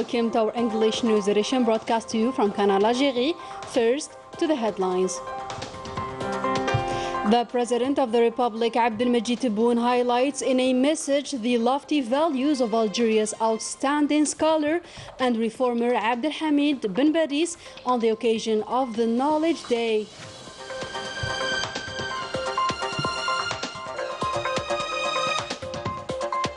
welcome to our English news edition broadcast to you from Canal, Algérie. First, to the headlines. The President of the Republic, AbdulHamid, highlights in a message the lofty values of Algeria's outstanding scholar and reformer AbdulHamid bin Badiz on the occasion of the Knowledge Day.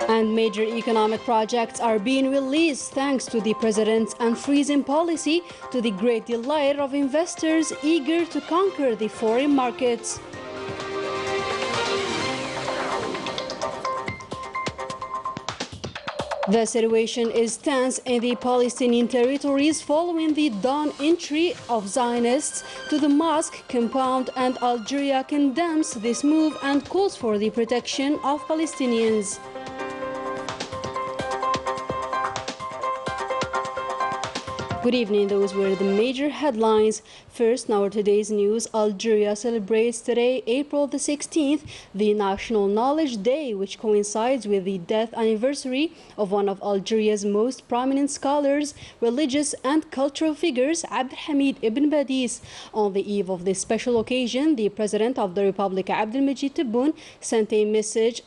And major economic projects are being released thanks to the President's unfreezing policy, to the great delight of investors eager to conquer the foreign markets. The situation is tense in the Palestinian territories following the dawn entry of Zionists to the mosque compound, and Algeria condemns this move and calls for the protection of Palestinians. Good evening, those were the major headlines. First, now today's news. Algeria celebrates today, April the 16th, the National Knowledge Day, which coincides with the death anniversary of one of Algeria's most prominent scholars, religious and cultural figures, AbdulHamid ibn Badiz. On the eve of this special occasion, the President of the Republic, AbdulHamid, sent a message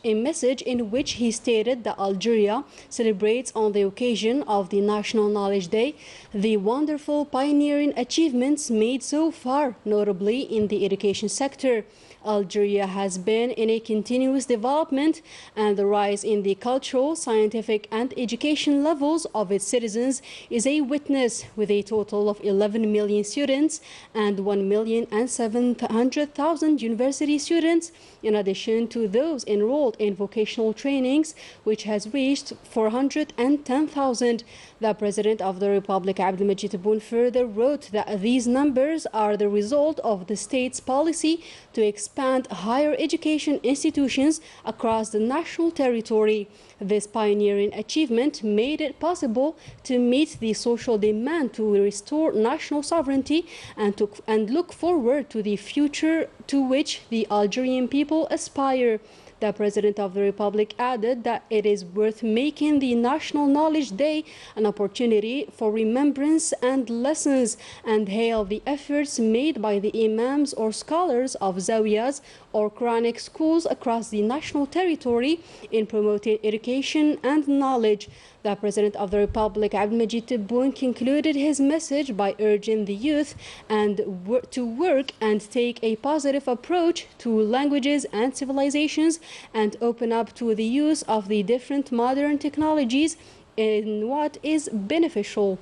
in which he stated that Algeria celebrates on the occasion of the National Knowledge Day the wonderful pioneering achievements made so far, notably in the education sector. Algeria has been in a continuous development, and the rise in the cultural, scientific and education levels of its citizens is a witness, with a total of 11 million students and 1,700,000 university students, in addition to those enrolled in vocational trainings, which has reached 410,000. The President of the Republic, AbdulHamid, further wrote that these numbers are the result of the state's policy to expand higher education institutions across the national territory. This pioneering achievement made it possible to meet the social demand to restore national sovereignty and look forward to the future to which the Algerian people aspire. The President of the Republic added that it is worth making the National Knowledge Day an opportunity for remembrance and lessons, and hailed the efforts made by the imams or scholars of zawiyas or Quranic schools across the national territory in promoting education and knowledge. The President of the Republic, AbdulHamid, concluded his message by urging the youth to work and take a positive approach to languages and civilizations, and open up to the use of the different modern technologies in what is beneficial.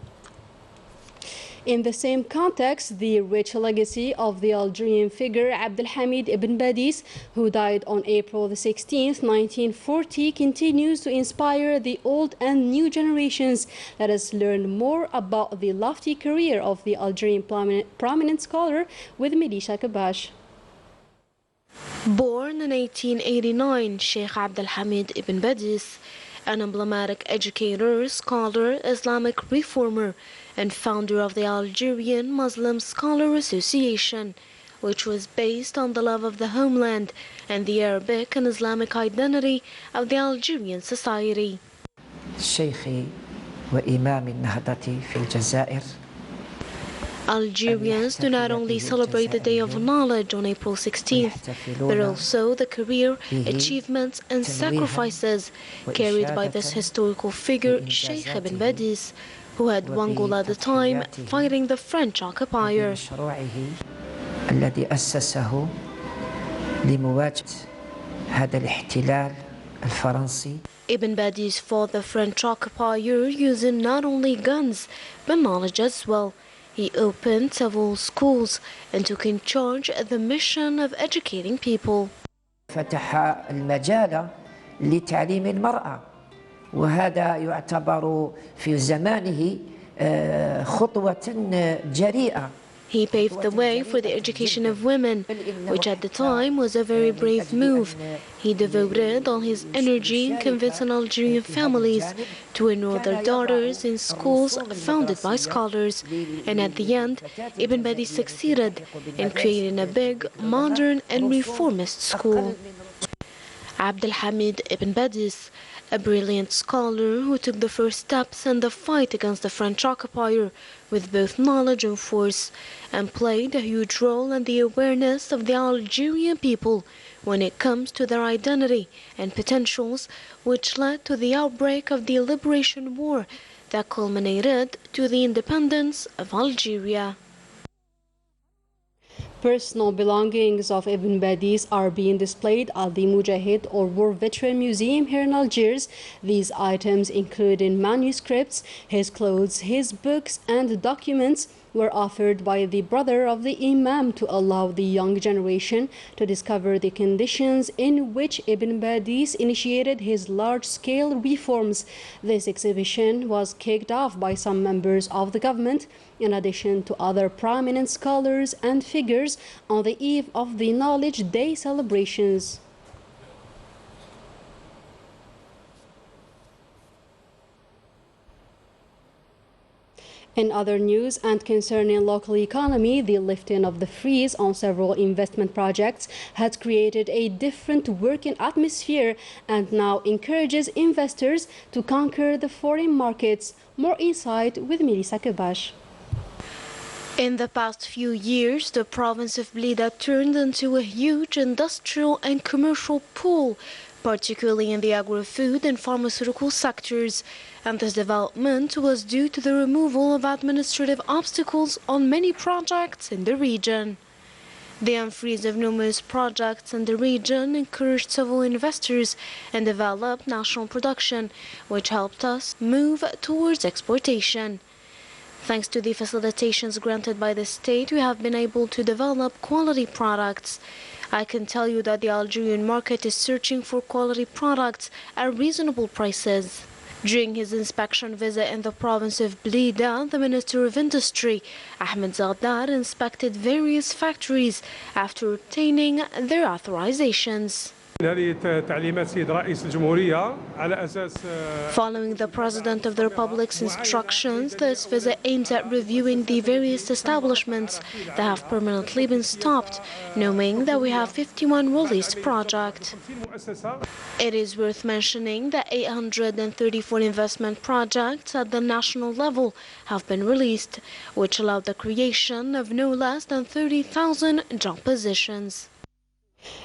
In the same context, the rich legacy of the Algerian figure AbdulHamid ibn Badiz, who died on April the 16th, 1940, continues to inspire the old and new generations. Let us learn more about the lofty career of the Algerian prominent scholar with Melisha Kabash. Born in 1889, Sheikh AbdulHamid ibn Badiz, an emblematic educator, scholar, Islamic reformer, and founder of the Algerian Muslim Scholar Association, which was based on the love of the homeland and the Arabic and Islamic identity of the Algerian society. Sheikh وإمام النهضة في الجزائر. Algerians do not only celebrate the Day of Knowledge on April 16th, but also the career, achievements and sacrifices carried by this historical figure, Sheikh ibn Badiz, who had one goal at a time, fighting the French occupier. الذي أسسه لمواجهة هذا الاحتلال الفرنسي. Ibn Badiz fought the French occupier using not only guns, but knowledge as well. He opened several schools and took in charge the mission of educating people. فتح المجال لتعليم المرأة، وهذا يعتبر في زمانه خطوة جريئة. He paved the way for the education of women, which at the time was a very brave move. He devoted all his energy in convincing Algerian families to enroll their daughters in schools founded by scholars. And at the end, Ibn Badiz succeeded in creating a big, modern and reformist school. AbdulHamid ibn Badiz, a brilliant scholar who took the first steps in the fight against the French occupier with both knowledge and force, and played a huge role in the awareness of the Algerian people when it comes to their identity and potentials, which led to the outbreak of the Liberation War that culminated to the independence of Algeria. Personal belongings of Ibn Badiz are being displayed at the Mujahid or War Veteran Museum here in Algiers. These items, including manuscripts, his clothes, his books, and documents, were offered by the brother of the Imam to allow the young generation to discover the conditions in which Ibn Badiz initiated his large-scale reforms. This exhibition was kicked off by some members of the government, in addition to other prominent scholars and figures, on the eve of the Knowledge Day celebrations. In other news and concerning local economy, the lifting of the freeze on several investment projects has created a different working atmosphere and now encourages investors to conquer the foreign markets. More insight with Melissa Kebash. In the past few years, the province of Blida turned into a huge industrial and commercial pool, particularly in the agri-food and pharmaceutical sectors, and this development was due to the removal of administrative obstacles on many projects in the region. The unfreeze of numerous projects in the region encouraged several investors and developed national production, which helped us move towards exportation. Thanks to the facilitations granted by the state, we have been able to develop quality products. I can tell you that the Algerian market is searching for quality products at reasonable prices. During his inspection visit in the province of Blida, the Minister of Industry, Ahmed Zardar, inspected various factories after obtaining their authorizations. Following the President of the Republic's instructions, this visit aims at reviewing the various establishments that have permanently been stopped, knowing that we have 51 released projects. It is worth mentioning that 834 investment projects at the national level have been released, which allowed the creation of no less than 30,000 job positions.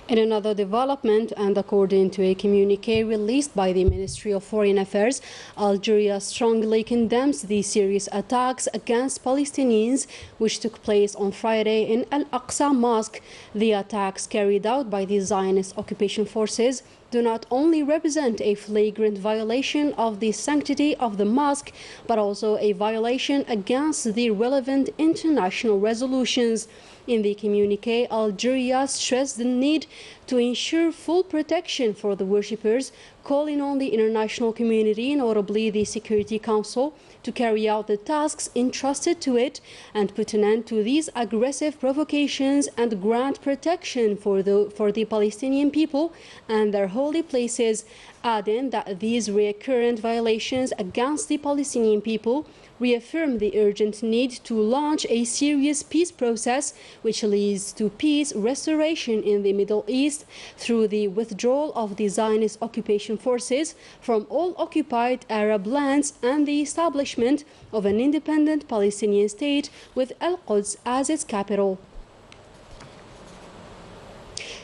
In another development, and according to a communiqué released by the Ministry of Foreign Affairs, Algeria strongly condemns the serious attacks against Palestinians which took place on Friday in Al-Aqsa Mosque. The attacks carried out by the Zionist occupation forces do not only represent a flagrant violation of the sanctity of the mosque, but also a violation against the relevant international resolutions. In the communiqué, Algeria stressed the need to ensure full protection for the worshippers, calling on the international community, notably the Security Council, to carry out the tasks entrusted to it and put an end to these aggressive provocations and grant protection for the Palestinian people and their holy places, adding that these recurrent violations against the Palestinian people reaffirm the urgent need to launch a serious peace process which leads to peace restoration in the Middle East through the withdrawal of the Zionist occupation forces from all occupied Arab lands and the establishment of an independent Palestinian state with Al-Quds as its capital.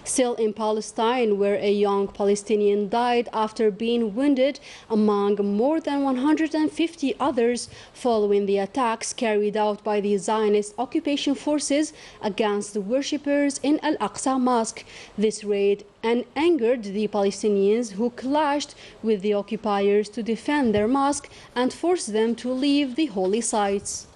Still in Palestine, where a young Palestinian died after being wounded among more than 150 others following the attacks carried out by the Zionist occupation forces against the worshippers in Al-Aqsa Mosque. This raid angered the Palestinians who clashed with the occupiers to defend their mosque and forced them to leave the holy sites.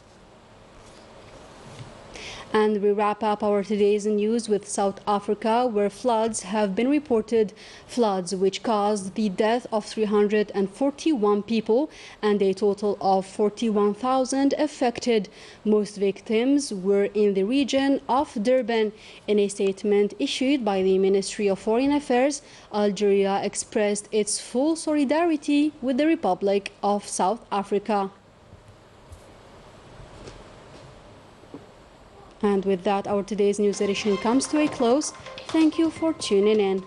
And we wrap up our today's news with South Africa, where floods have been reported, floods which caused the death of 341 people and a total of 41,000 affected. Most victims were in the region of Durban. In a statement issued by the Ministry of Foreign Affairs, Algeria expressed its full solidarity with the Republic of South Africa. And with that, our today's news edition comes to a close. Thank you for tuning in.